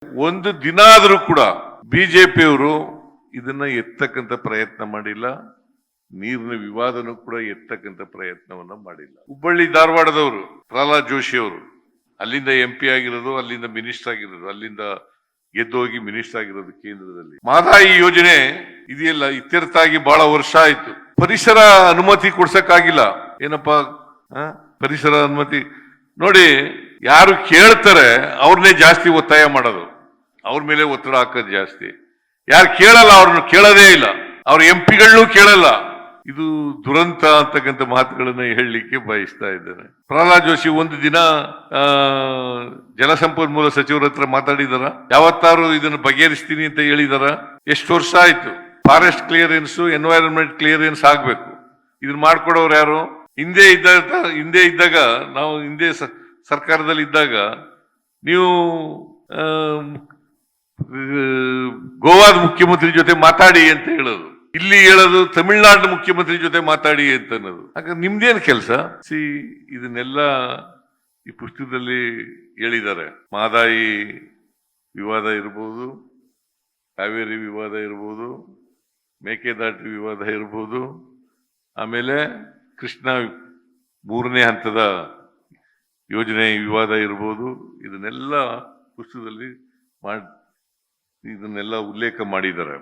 ಒಂದು ದಿನ ಆದರೂ ಕೂಡ ಬಿಜೆಪಿಯವರು ಇದನ್ನ ಎತ್ತಕ್ಕಂತ ಪ್ರಯತ್ನ ಮಾಡಿಲ್ಲ. ನೀರಿನ ವಿವಾದನೂ ಕೂಡ ಎತ್ತಕ್ಕಂತ ಪ್ರಯತ್ನವನ್ನ ಮಾಡಿಲ್ಲ. ಹುಬ್ಬಳ್ಳಿ ಧಾರವಾಡದವರು ಪ್ರಹ್ಲಾದ್ ಜೋಶಿ ಅವರು ಅಲ್ಲಿಂದ MP ಆಗಿರೋದು, ಅಲ್ಲಿಂದ ಮಿನಿಸ್ಟರ್ ಆಗಿರೋದು, ಅಲ್ಲಿಂದ ಗೆದ್ದೋಗಿ ಮಿನಿಸ್ಟರ್ ಆಗಿರೋದು ಕೇಂದ್ರದಲ್ಲಿ. ಮಹದಾಯಿ ಯೋಜನೆ ಇದೆಯಲ್ಲ, ಇತ್ಯರ್ಥ ಆಗಿ ಬಹಳ ವರ್ಷ ಆಯ್ತು. ಪರಿಸರ ಅನುಮತಿ ಕೊಡ್ಸಕ್ಕಾಗಿಲ್ಲ. ಏನಪ್ಪಾ ಪರಿಸರ ಅನುಮತಿ ನೋಡಿ, ಯಾರು ಕೇಳ್ತಾರೆ ಅವ್ರನ್ನೇ ಜಾಸ್ತಿ ಒತ್ತಾಯ ಮಾಡೋದು, ಅವ್ರ ಮೇಲೆ ಒತ್ತಡ ಹಾಕೋದು ಜಾಸ್ತಿ. ಯಾರು ಕೇಳಲ್ಲ ಅವ್ರನ್ನ ಕೇಳೋದೇ ಇಲ್ಲ, ಅವ್ರ MP ಗಳನ್ನೂ ಕೇಳಲ್ಲ. ಇದು ದುರಂತ ಅಂತಕ್ಕಂಥ ಮಾತುಗಳನ್ನ ಹೇಳಲಿಕ್ಕೆ ಬಯಸ್ತಾ ಇದ್ದೇನೆ. ಪ್ರಹ್ಲಾದ್ ಜೋಶಿ ಒಂದು ದಿನ ಜಲಸಂಪನ್ಮೂಲ ಸಚಿವರ ಹತ್ರ ಮಾತಾಡಿದಾರ? ಯಾವತ್ತಾರು ಇದನ್ನು ಬಗೆಹರಿಸ್ತೀನಿ ಅಂತ ಹೇಳಿದಾರ? ಎಷ್ಟು ವರ್ಷ ಆಯ್ತು? ಫಾರೆಸ್ಟ್ ಕ್ಲಿಯರೆನ್ಸ್, ಎನ್ವೈರನ್ಮೆಂಟ್ ಕ್ಲಿಯರೆನ್ಸ್ ಆಗ್ಬೇಕು. ಇದನ್ನ ಮಾಡ್ಕೊಡೋರು ಯಾರು? ಹಿಂದೆ ಇದ್ದಾಗ ನಾವು ಹಿಂದೆ ಸರ್ಕಾರದಲ್ಲಿ ಇದ್ದಾಗ ನೀವು ಗೋವಾದ ಮುಖ್ಯಮಂತ್ರಿ ಜೊತೆ ಮಾತಾಡಿ ಅಂತ ಹೇಳೋದು, ಇಲ್ಲಿ ಹೇಳೋದು ತಮಿಳುನಾಡು ಮುಖ್ಯಮಂತ್ರಿ ಜೊತೆ ಮಾತಾಡಿ ಅಂತ ಅನ್ನೋದು. ಹಾಗಾದ್ರೆ ನಿಮ್ದೇನು ಕೆಲಸ? ಇದನ್ನೆಲ್ಲ ಈ ಪುಸ್ತಕದಲ್ಲಿ ಹೇಳಿದ್ದಾರೆ. ಮಹದಾಯಿ ವಿವಾದ ಇರ್ಬೋದು, ಕಾವೇರಿ ವಿವಾದ ಇರ್ಬೋದು, ಮೇಕೆದಾಟು ವಿವಾದ ಇರ್ಬೋದು, ಆಮೇಲೆ ಕೃಷ್ಣ 3ನೇ ಹಂತದ ಯೋಜನೆ ವಿವಾದ ಇರ್ಬೋದು. ಇದನ್ನೆಲ್ಲ ಪುಸ್ತಕದಲ್ಲಿ ಇದನ್ನೆಲ್ಲ ಉಲ್ಲೇಖ ಮಾಡಿದ್ದಾರೆ.